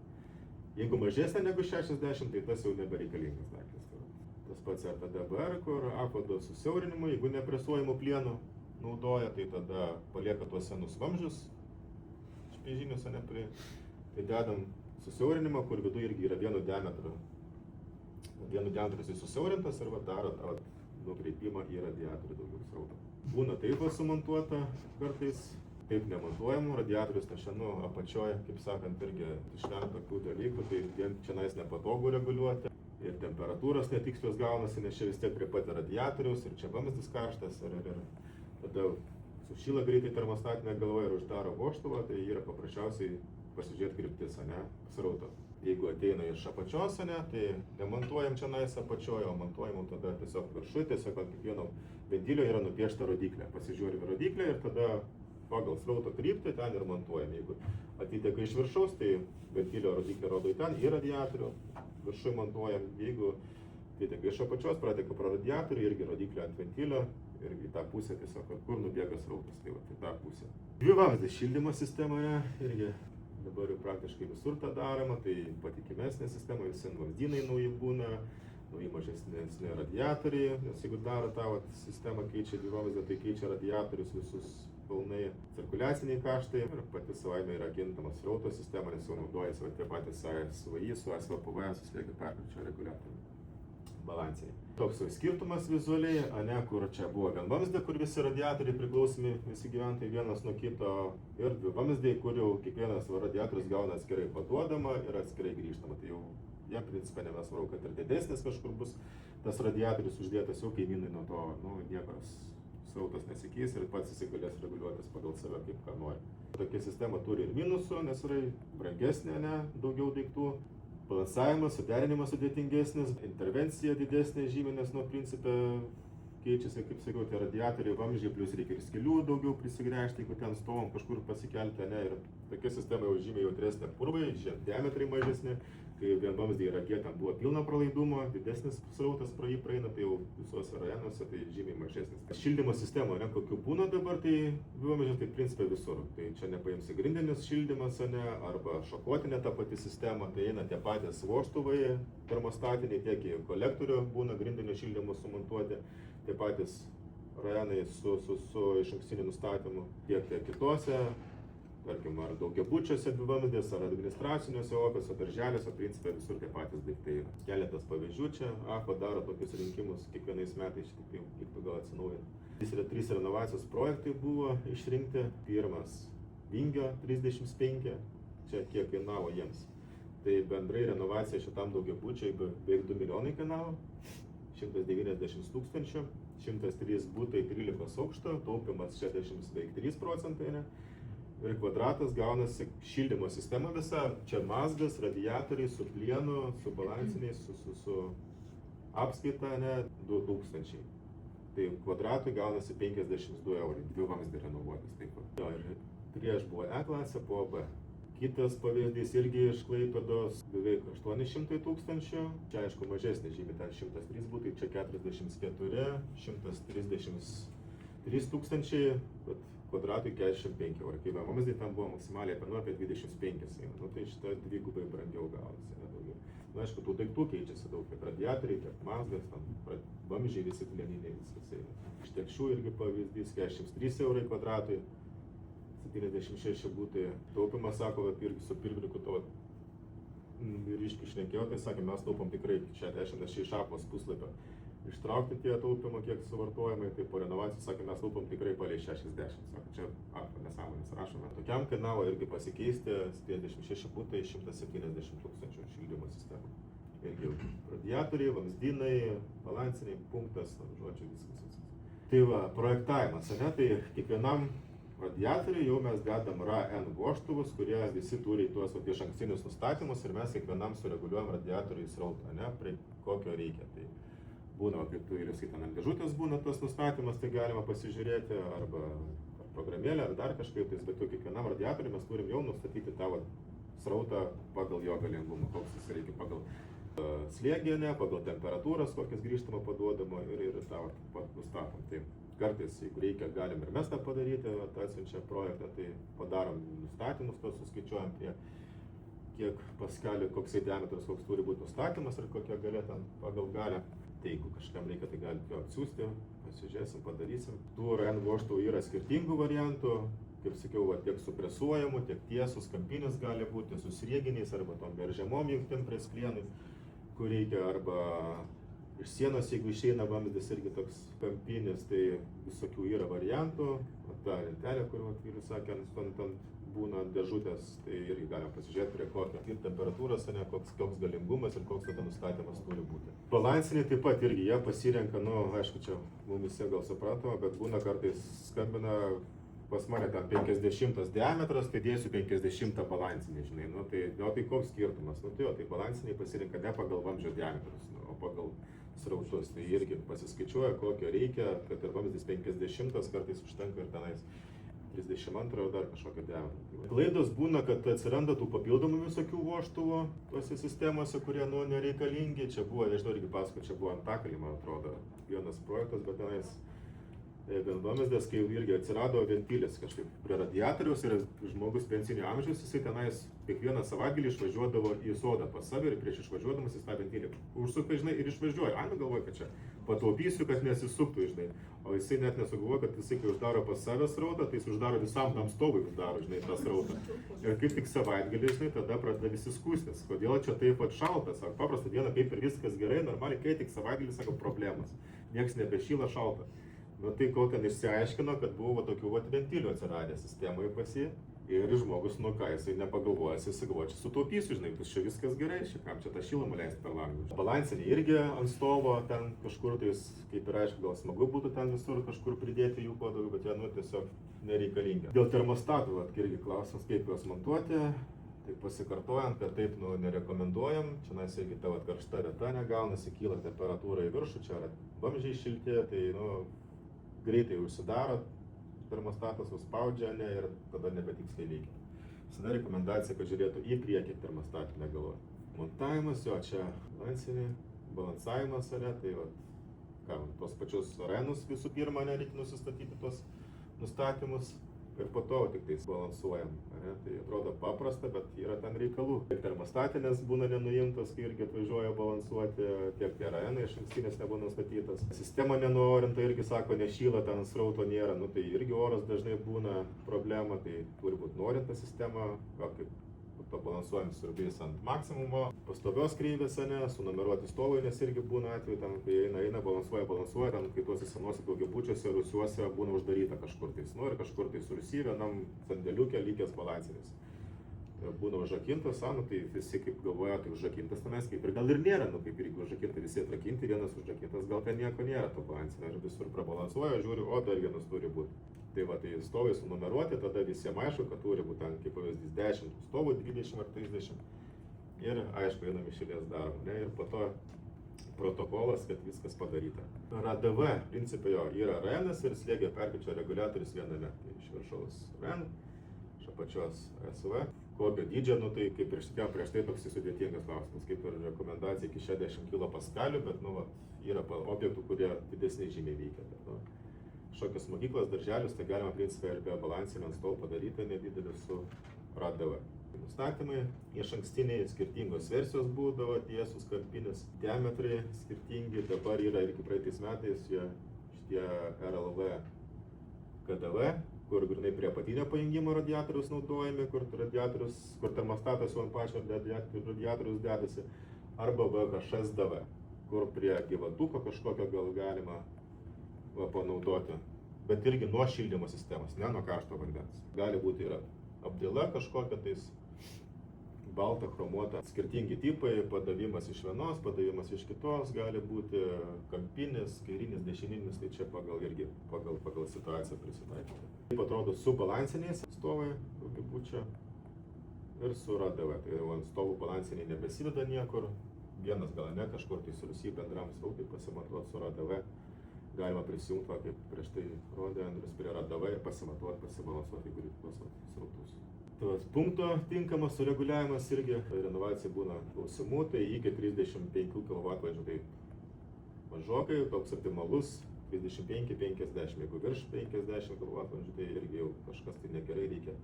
Jeigu mažesnė negu 60, tai tas jau nebereikalingas daiktas. Tas pats RTDBR, kur apvado susiaurinimui, jeigu nepresuojamų plienų naudoja, tai tada palieka tuos senus vamzdžius špiežinius, tai dedam susiaurinimą, kur viduje irgi yra vienu diametru jisai susiaurintas ir daro tą nukreipimą į radiatorių daugiau srauto. Būna taip sumontuota kartais, taip nemontuojamų, radiatorius apačioje, kaip sakant, irgi išvengia tokių dalykų, tai vien čia nepatogu reguliuoti. Ir temperatūros netikslios gaunasi, nes čia vis tiek prie pat radiatoriaus ir čia vamzdis karštas ir tada sušyla greitai termostatinė galva ir uždaro vožtuvą, tai yra paprasčiausiai pasižiūrėti kryptis, srauto. Jeigu ateina iš apačios, tai nemontuojam čia apačioje, o montuojam tada tiesiog viršui, tiesiog ant kiekvieno ventilio yra nupiešta rodiklė. Pasižiūrim rodiklę ir tada pagal srauto kryptį ten ir montuojam. Jeigu atiteka iš viršaus, tai ventilio rodiklė rodo į ten, į radiatorių, viršui montuojam. Jeigu atiteka iš apačios, prateka pro radiatorių, irgi rodiklė ant ventilio ir į tą pusę tiesiog, kur nubėga srautas, tai į tą pusę. Dvivamzdis šildymo sistemoje irgi dabar jau praktiškai visur tą daroma, tai patikimesnė sistema, visi vamzdynai nauji būna, nauji mažesni radiatoriai, nes jeigu daro tą sistemą keičia dvivamzdį, tai keičia radiatorius visus pilnai, cirkuliaciniai kaštai ir pati savaime yra kintamas srauto sistema, nes jau naudojasi tie patys SVI su SVPV, su slėgio perkirčio reguliatoriumi balansiniai. Toks jau skirtumas vizualiai, kur čia buvo vienvamzdė, kur visi radiatoriai priklausomi, visi gyventojai vienas nuo kito, ir dvivamzdė, kur jau kiekvienas radiatorius gauna atskirai paduodama ir atskirai grįžtama. Tai jau jie principė nebesvarau, kad ir didesnis kažkur bus tas radiatorius uždėtas, jau kaimynai nuo to niekas srautas nesikeis ir pats jisai galės reguliuotis pagal save kaip ką nori. Tokia sistema turi ir minusų, nes yra brangesnė, daugiau daiktų. Balansavimas, suderinimas sudėtingesnis, intervencija didesnė žymiai, nes nuo principė keičiasi, kaip sakiau, tie radiatoriai, vamzdžiai, plus reikia ir skylių daugiau prisigręžti, jeigu ten stovom kažkur pasikelti, ir tokia sistema jau žymiai jautresnė purvai, diametrai mažesni, kai vienvamzdžiai rage ten buvo pilno pralaidumo, didesnis srautas pro jį praeina, tai jau visuose rajonuose tai žymiai mažesnis. Šildymo sistema, kokių būna dabar, tai dvivamzdžiai, tai principė visur. Tai čia nepaimsi grindinis šildymas, arba šakotinė ta pati sistema, tai eina tie patys vožtuvai termostatiniai, tiek į kolektorių būna grindinio šildymo sumontuoti, tie patys rajonai su išankstiniu nustatymu, tiek kitose, tarkim, ar daugiabučiuose dvivamzdės, ar administraciniuose ofisuose, darželiuose, principė visur tie patys daiktai yra. Keletas pavyzdžių čia, AFA daro tokius rinkimus kiekvienais metais, šitai reiktų gal atsinaujinti. 3 renovacijos projektai buvo išrinkti, pirmas Vingio 35, čia kiek kainavo jiems. Tai bendrai renovacija šitam daugiabučiai beveik 2 milijonai kainavo, 190 000, 103 butai 13 aukšto, taupimas 63%, ir kvadratas gaunasi šildymo sistema visa, čia mazgas, radiatoriai su plienu, su balansiniais, su apskaita, 2000. Tai kvadratui gaunasi 52 €, dvivamzdį renovuotis taip pat. Ir prieš buvo E klasė, po B. Kitas pavyzdys irgi iš Klaipėdos, beveik 800 000, čia aišku mažesnė žymiai, ten 103 būtai, čia 44, 133 000, bet kvadratui 45 €. Kai vienvamzdį ten buvo maksimaliai apie 25 €, tai šitą dvigubai brangiau gaunasi, daugiau. Aišku, tų daiktų keičiasi daug, tiek radiatoriai, tiek mazgas, vamzdžiai, visi plieniniai, viskas eina. Iš Telšių irgi pavyzdys, 43 € kvadratui, 76 būtai. Taupimas, sako, irgi su pirmininku to ryškiai šnekėjau, tai sakė, mes taupom tikrai 60, nes čia iš apos puslapio ištraukti tie taupimo, kiek suvartojimai, tai po renovacijos, sakė, mes taupom tikrai palei 60, sako, čia nesąmonės rašome. Tokiam kainavo irgi pasikeisti 56 būtai 170 000 šildymo sistemų. Irgi radiatoriai, vamzdynai, balansiniai, punktas, žodžiu, viskas. Tai va, projektavimas, tai kiekvienam radiatoriui jau mes dedam RAN vožtuvus, kurie visi turi tuos išankstinius nustatymus ir mes kiekvienam sureguliuojam radiatoriui srautą, prie kokio reikia. Tai būna, kaip tu ir skaitan ant dėžutės būna tas nustatymas, tai galima pasižiūrėti arba programėlę, ar dar kažkaip, bet kiekvienam radiatoriui mes turim jau nustatyti tą srautą pagal jo galingumą, koks jis reikia pagal slėgį, pagal temperatūras, kokias grįžtama paduodama ir tą pat nustatom. Tai kartais, jeigu reikia, galim ir mes tą padaryti, atsiunčia projektą, tai padarom nustatymus, tos suskaičiuojam prie kiek paskali, koksai diametras, koks turi būti nustatymas ir kokia galia ten pagal galę. Tai jeigu kažkam reikia, tai galite jo atsiųsti, pasižiūrėsim, padarysim. Tų RAN vožtuvų yra skirtingų variantų, kaip sakiau, tiek supresuojamų, tiek tiesus, kampinis gali būti, su srieginiais arba tom veržemom jungtim prie sklienų, kur reikia, arba iš sienos, jeigu išeina vamzdis irgi toks kampinis, tai visokių yra variantų. Ta lentelė, kur vyrius sakė, ant būna dėžutės, tai irgi galima pasižiūrėti prie kokio ir temperatūros, koks galingumas ir koks tada nustatymas turi būti. Balansiniai taip pat irgi jie pasirenka, aišku, čia mumis gal suprantama, bet būna kartais skambina pas mane ten 50 diametras, tai dėsiu 50 balansinį, žinai, tai koks skirtumas, tai balansiniai pasirenka ne pagal vamzdžio diametrus, o pagal srautus, tai irgi pasiskaičiuoja, kokio reikia, kad ir vamzdis 50, kartais užtenka ir tenais 32 dar kažkokio diametro. Klaidos būna, kad atsiranda tų papildomų visokių vožtuvų tose sistemose, kurie nereikalingi. Čia buvo, nežinau, irgi pasako, čia buvo Antakalny, man atrodo, vienas projektas, bet tenais Gan vamzdės, kai irgi atsirado ventilis kažkaip prie radiatoriaus ir žmogus pensinio amžiaus, jisai tenais kiekvieną savaitgalį išvažiuodavo į sodą pas save ir prieš išvažiuodamas jis tą ventilį užsuka, žinai, ir išvažiuoja. Anu galvoja, kad čia pataupysiu, kad nesisuktų, žinai. O jisai net nesugalvoja, kad jisai, kai uždaro pas save srautą, tai jis uždaro visam tam stovui, uždaro, žinai, tą srautą. Ir kaip tik savaitgalį, žinai, tada pradeda visi skųstis. Kodėl čia taip pat šaltas? Ar paprastą dieną kaip ir viskas gerai, normaliai, kai tik savaitgalį, sako, problemas. Niekas nebešyla šalta. Nu tai kol ten išsiaiškino, kad buvo tokių ventilių atsiradę sistemoje pas jį. Ir žmogus, nu ką, jisai nepagalvojęs, jisai galvoja, čia sutaupysiu, žinai, čia viskas gerai, kam čia tą šilumą leisti per langą. Balansinį irgi ant stovo ten kažkur, tai kaip ir aišku, gal smagu būtų ten visur kažkur pridėti jų kuo daugiau, bet jie, nu, tiesiog nereikalingi. Dėl termostatų, irgi klausimas, kaip juos montuoti. Tai pasikartojant, kad taip, nu, nerekomenduojam. Čia irgi ta karšta vieta negaunasi, kyla temperatūra į viršų, čia yra vamzdžiai šilti, tai, nu, greitai užsidaro, termostatas užspaudžia, ne, ir tada nebetiksliai veikia. Visada rekomendacija, kad žiūrėtų į priekį termostatinę galvą. Montavimas, jo, čia balansavimas, ne, tai tos pačius renus visų pirma nereikia nusistatyti tos nustatymus ir po to tik tais balansuojam. Ne? Tai atrodo paprasta, bet yra ten reikalų. Tiek termostatinės būna nenuimtos, kai irgi atvažiuoja balansuoti, tiek RN išankstinės nebūna nustatytas. Sistema nenorinta irgi sako, nešyla, ten srauto nėra, nu tai irgi oras dažnai būna problema, tai turi būti norinta sistema, kaip to balansuojant siurblys ant maksimumo, pastovios kreivės, ne, sunumeruoti stovai, nes irgi būna atveju, ten, kai eina, balansuoja, ten, kai tuose senuose daugiabučiuose, rūsiuose būna uždaryta kažkur tais, nu ir kažkur tais rūsy, vienam sandėliukė lygės balansinis. Būna užrakintas, nu tai visi kaip galvoja, tai užrakintas tenais, kaip ir gal ir nėra, nu kaip ir jeigu užrakinta visi atrakinti, vienas užrakintas, gal ten nieko nėra to balansinio, ir visur prabalansuoja, žiūriu, o dar vienas turi būti. Tai va, tai stovai sunumeruoti, tada visiems aišku, kad turi būti ten, kaip pavyzdys, 10 stovų, 20 ar 30. Ir aišku, einam iš eilės darom, ne, ir po to protokolas, kad viskas padaryta. RADV, principai jo, yra RENas ir slėgio perkaičio reguliatorius viename. Tai iš viršaus REN, iš apačios SV. Kokio dydžio, nu tai kaip ir šitie prieš tai toks sudėtingas klausimas, kaip ir rekomendacija iki 60 kPa, bet nu, va, yra objektų, kurie didesniai žymiai veikia. Bet, nu, šokios mokyklos, darželius, tai galima principą ir be balansinio ant stalo padaryti nedidelį su RADV. Nustatymai išankstiniai, skirtingos versijos būdavo, tiesūs, kampinis, diametrai skirtingi, dabar yra ir iki praeitais metais šitie RLV KDV, kur grynai prie apatinio pajungimo radiatorius naudojami, kur termostatas jau ant pačio radiatorius dedasi, arba VHSDV, kur prie gyvatuko kažkokio gal galima panaudoti, bet irgi nuo šildymo sistemos, ne nuo karšto vandens. Gali būti ir apdaila kažkokia tais balta, chromuota, skirtingi tipai, padavimas iš vienos, padavimas iš kitos, gali būti kampinis, kairinis, dešininis, tai čia pagal situaciją prisitaikyti. Taip atrodo su balansiniais stovai, daugiabučio, ir su RADV, tai ant stovų balansiniai nebesideda niekur, vienas gal ne, kažkur tai surusy bendram srautui pasimatuoti su RADV. Galima prisijungti, kaip prieš tai rodė Andrius, prie RADV ir pasimatuoti, pasibalansuoti tuos srautus. Tas punkto tinkamas sureguliavimas irgi renovacija būna klausimų, tai iki 35 kW, tai mažokai, toks optimalus 35-50, jeigu virš 50 kW, tai irgi jau kažkas tai negerai, reikia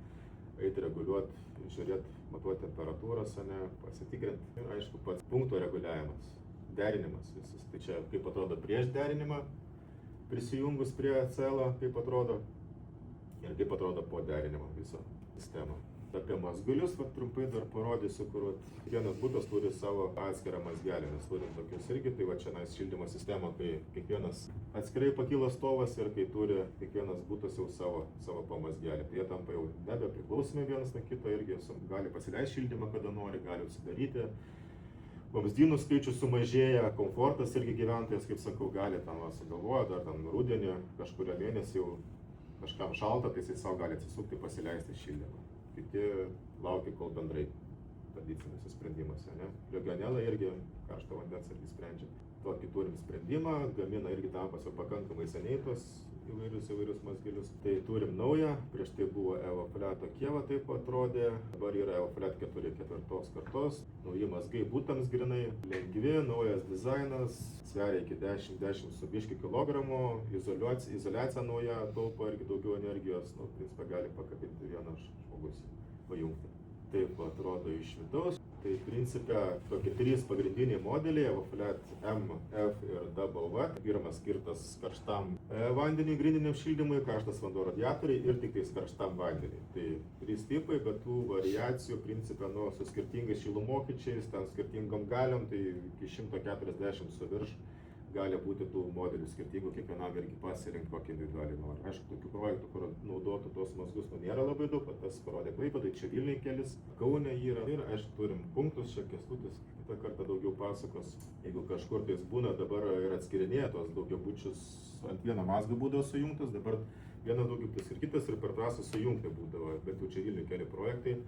eiti reguliuoti, žiūrėti, matuoti temperatūras, pasitikrinti. Ir aišku, pats punkto reguliavimas, derinimas visas, tai čia kaip atrodo prieš derinimą, prisijungus prie CL, kaip atrodo, ir kaip atrodo po derinimo viso sistemą. Apie mazgulius trumpai dar parodysiu, kur kiekvienas butas turi savo atskirą mazgelį, mes turim tokius irgi, tai va čia šildymo sistema, kai kiekvienas atskirai pakyla stovas ir kai turi kiekvienas butas jau savo pamazgelį. Tai jie tampa jau nebepriklausomi vienas nuo kito, irgi gali pasileisti šildymą, kada nori, gali užsidaryti. Vamzdynų skaičius sumažėja, komfortas irgi gyventojas, kaip sakau, gali ten sugalvoja, dar ten rudenį, kažkurio mėnesį jau kažkam šalta, tai jisai savo gali atsisukti, pasileisti šildymą. Kiti laukia, kol bendrai tradicinėse sprendimuose. Legionela irgi karšto vandens irgi sprendžia. Tokį turim sprendimą, gamina irgi tampas jau pakankamai seniai tos įvairius mazgelius. Tai turim naują, prieš tai buvo EvoFlat tokie va taip atrodė, dabar yra EvoFlat 4 kartos, nauji mazgai būtams grinai, lengvi, naujas dizainas, sveria iki 10 su biški kilogramų, izoliacija nauja, taupo irgi daugiau energijos, principą gali pakabinti vienas žmogus, pajungti. Taip atrodo iš vidaus. Tai principė tokie 3 pagrindiniai modeliai, EvoFlat M, F ir W. Pirmas skirtas karštam vandeniui grindiniam šildymui, karštas vanduo radiatoriai ir tik tais karštam vandeniui. Tai 3 tipai, bet tų variacijų principė su skirtingais šilumokaičiais, ten skirtingom galiom, tai iki 140 su virš gali būti tų modelių skirtingų, kiekvienam irgi pasirinkti kokį individualiai nori. Aišku, tokių projektų, kur naudotų tos mazgus, nėra labai daug, bet tas parodė Klaipėdai, čia Vilniuje kelis, Kaune yra. Ir aišku, turim punktus, čia Kęstutis kitą kartą daugiau pasakos. Jeigu kažkur tais būna, dabar ir atskirinėja tos daugiabučius, ant vieno mazgo būdavo sujungtas, dabar vienas daugiabutis ir kitas ir per trasą sujungti būdavo, bet jau čia Vilniuje keli projektai.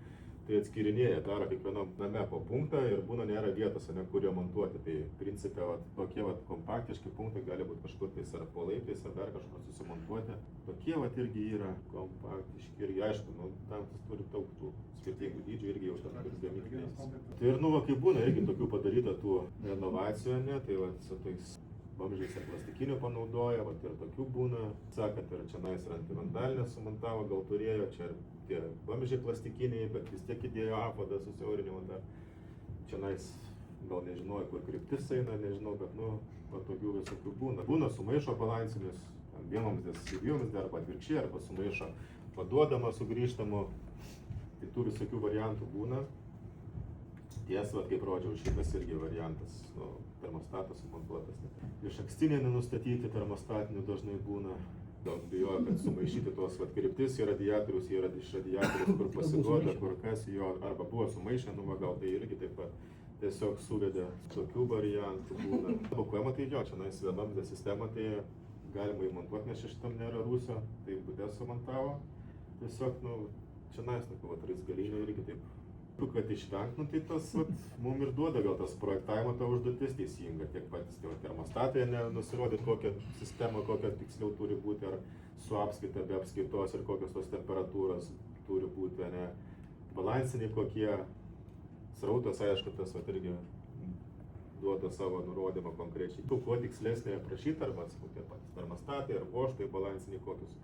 Tai atskirinėja, daro kiekvienam name po punktą ir būna nėra vietos, kur remontuoti. Tai principė tokie kompaktiški punktai gali būti kažkur tais ar po laiptais, ar dar kažkur susimontuoti. Tokie irgi yra kompaktiški irgi, aišku, tam tas turi daug tų skirtingų dydžių irgi jau tam turi gamyklinės. Tai ir kaip būna irgi tokių padaryta tų renovacijų, ne, tai su tais vamzdžiais ir plastikinių panaudoja, ir tokių būna. Sakant, ir čia ir antivandalinę sumontavo, gal turėjo, čia ir tie vamzdžiai plastikiniai, bet vis tiek įdėjo apvadą susiaurinimą dar. Čia gal nežinojo, kur kryptis eina, nežinau, bet patogių visokių būna. Būna sumaišo balansinius, vienvamzdės į dvivamzdį arba atvirkščiai, arba sumaišo paduodama sugrįžtamu. Tai tų visokių variantų būna. Tiesa, kaip rodžiau, šitas irgi variantas, termostatas sumontuotas. Išankstiniai nenustatyti termostatinių dažnai būna. Daug bijojo, kad sumaišyti tos kryptis į radiatorius, iš radiatorius, kur pasiduoda, kur kas jo, arba buvo sumaišę, gal tai irgi taip pat tiesiog suvedė. Tokių variantų būna. Evakuojama tai jo, čia vienamzdė sistema, tai galima įmontuoti, nes šitam nėra rūsio, tai būdė sumontavo. Tiesiog, čia tokių raizgalinių irgi taip. Kad išvengtų, tai tas mums ir duoda gal tas projektavimo ta užduotis teisinga, tiek patys termostatai nusirodyt kokią sistemą, kokią tiksliau turi būti, ar su apskaita, be apskaitos ir kokios tos temperatūros turi būti, ne, balansiniai kokie, srautas, aišku, tas irgi duoda savo nurodymą konkrečiai. Kuo tikslesnė aprašyti, arba tie patys termostatai, ar vožtai balansiniai kokius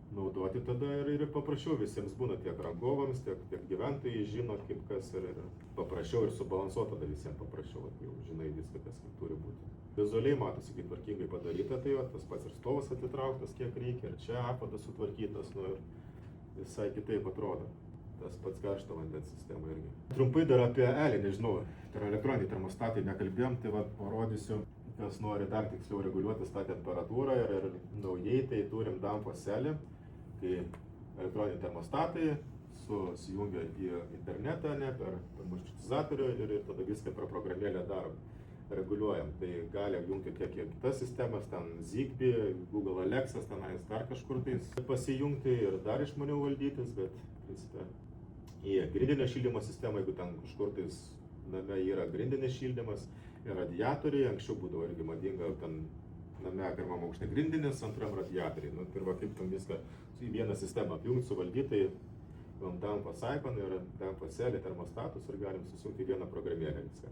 naudoti, tada ir paprasčiau visiems būna, tiek rangovams, tiek gyventojai žino, kaip kas ir paprasčiau ir subalansuota, tada visiems paprasčiau, jau žinai viską, kas kaip turi būti. Vizualiai matosi, kaip tvarkingai padaryta, tai tas pats ir stovas atitrauktas, kiek reikia, ir čia apvadas sutvarkytas, ir visai kitaip atrodo. Tas pats karšto vandens sistema irgi. Trumpai dar apie ELI, nežinau, tai yra elektroniniai termostatai, nekalbėjom, tai parodysiu, kas nori dar tiksliau reguliuotis tą temperatūrą ir naujai tai turim Danfoss ELI. Kai elektroniniai termostatai susijungia į internetą, per maršrutizatorių ir tada viską per programėlę darom, reguliuojam. Tai gali jungti tiek kitas sistemas, ten Zigbee, Google Alexa, tenais dar kažkur tais pasijungti ir dar išmaniau valdytis, bet principė į grindinio šildymo sistemą, jeigu ten kažkur tais name yra grindinis šildymas ir radiatoriai, anksčiau būdavo irgi madinga, ten name pirmam aukšte grindinis, antram radiatoriai. Ir kaip tam viską į vieną sistemą apjungti, suvaldyti, Danfoss Icon ir Danfoss ELI termostatus ir galim susijungti vieną programėlę viską.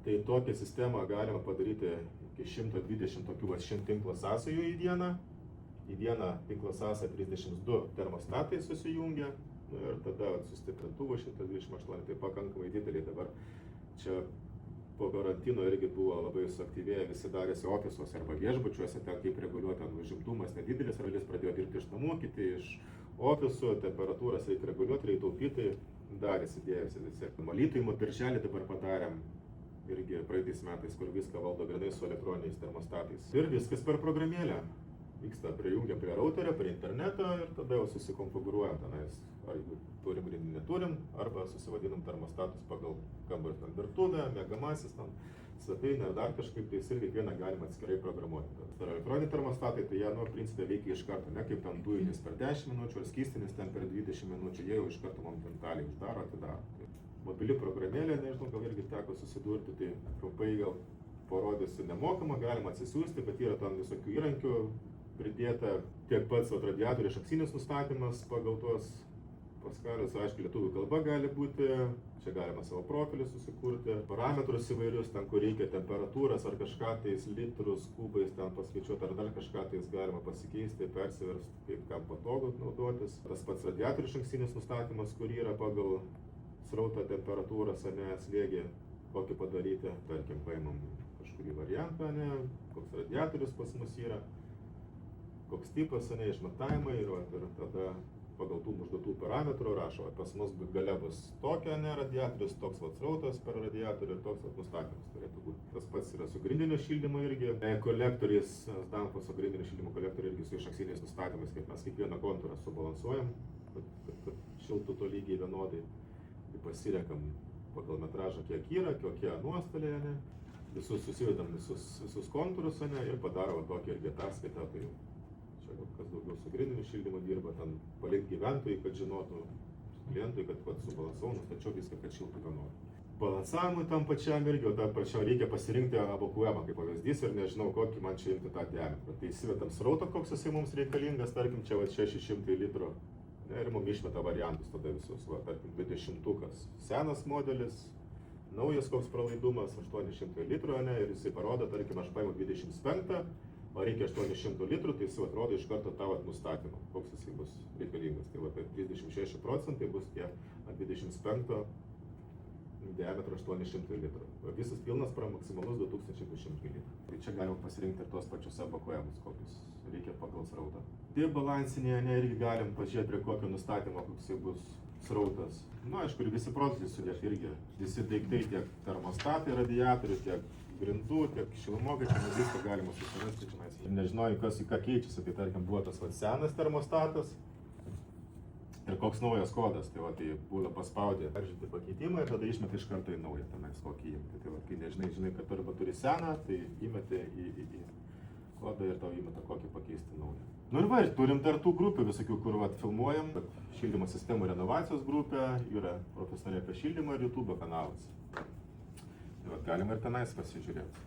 Tai tokią sistemą galima padaryti iki 120 tokių tinklo sąsajų į dieną. Į vieną tinklo sąsają 32 termostatai susijungia ir tada sustiprintuvų 128, tai pakankamai dideliai dabar. Čia po karantino irgi buvo labai suaktyvėję, visi darėsi ofisuose arba viešbučiuose, ten kaip reguliuoti, užimtumas nedidelis, dalis pradėjo dirbti iš namų, kiti iš ofisų, temperatūras reikia reguliuoti, reikia taupyti, darėsi dėjosi visi. Malytojimo birželį dabar padarėm irgi praeitais metais, kur viską valdo grinai su elektroniniais termostatais. Ir viskas per programėlę. Vyksta prijungia prie routerio, prie interneto ir tada jau susikonfigūruojam tenais, ar jeigu turim grindinį turim, arba susivadinam termostatus pagal kambarį, ten virtuvę, miegamasis, svetainę, dar kažkaip, tai ir kiekvieną galima atskirai programuoti. Tai elektroniniai termostatai, tai jie principė veikia iš karto, ne kaip ten dujinis per 10 minučių, ar skystinis ten per 20 minučių, jie jau iš karto momentaliai uždaro, atidaro. Mobili programėlė, nežinau, gal irgi teko susidurti, tai trumpai gal parodysiu nemokamą, galima atsisiųsti, bet yra ten visokių įrankių, pridėta tiek pats radiatorių išakstinis nustatymas pagal tuos paskalius, aišku, lietuvių kalba gali būti, čia galima savo profilį susikurti, parametrus įvairius, ten kur reikia temperatūras ar kažką tais litrus, kubais ten paskaičiuoti ar dar kažką tais galima pasikeisti, persiversti, kaip kam patogu naudotis. Tas pats radiatorių išakstinis nustatymas, kur yra pagal srautą, temperatūrą, slėgį, kokį padaryti, tarkim, paimam kažkurį variantą, koks radiatorius pas mus yra, koks tipas, išmatavimai ir tada pagal tų užduotų parametrų rašo, pas mus gale bus tokia, radiatorius, toks srautas per radiatorių ir toks nustatymas turėtų būti. Tas pats yra su grindinio šildymu irgi. Kolektoriais, Danfoso grindinio šildymo kolektoriai irgi su išaksiniais nustatymais, kaip mes kiekvieną kontūrą subalansuojam, kad šiltų to lygiai vienodai. Tai pasirenkam pagal metražą, kiek yra, kokie nuostoliai, visus susivedam visus kontūrus ir padaro tokį irgi ataskaitą. Tai kas daugiau su grindiniu šildymu dirba, ten palikti gyventojai, kad žinotų, klientui, kad subalansuoju, nustačiau viską, kad šiltų vienodai. Balansavimui tam pačiam irgi, o tam pačiam reikia pasirinkti evakuojamą kaip pavyzdys ir nežinau, kokį man čia imti tą diametrą. Tai įsivedam srautą, koks jisai mums reikalingas, tarkim, čia 600 litrų ir mums išmeta variantus tada visus, tarkim, 20-ukas. Senas modelis, naujas koks pralaidumas, 800 litrų, ir jisai parodo, tarkim, aš paimu 25, o reikia 800 litrų, tai jis atrodo iš karto tavo nustatymą, koks jisai bus reikalingas. Tai 36% bus tie 25 diametro 800 litrų. Visas pilnas maksimalus 2200 litrų. Tai čia galima pasirinkti ir tos pačius evakuojamus, kokius reikia pagal srautą. Tai balansinėje irgi galim pažiūrėti, prie kokio nustatymo, koks bus srautas. Aišku, ir visi produktai sudėti irgi. Visi daiktai, tiek termostatai, radiatorių, tiek grindų, tiek šilumokaičių, viską galima susirasti čia. Nežinau, kas į ką keičiasi, tai tarkim buvo tas senas termostatas ir koks naujas kodas, tai būna paspaudė peržiūrėti pakeitimą ir tada išmeti iš karto į naują tenais kokį įmeti. Tai kai nežinai, kad arba turi seną, tai įmeti į kodą ir tau įmeta kokį pakeisti naują. Ir turim dar tų grupių visokių, kur filmuojam, šildymo sistemų renovacijos grupė, yra profesionaliai apie šildymą ir YouTube kanalas. Tai galima ir tenais pasižiūrėti.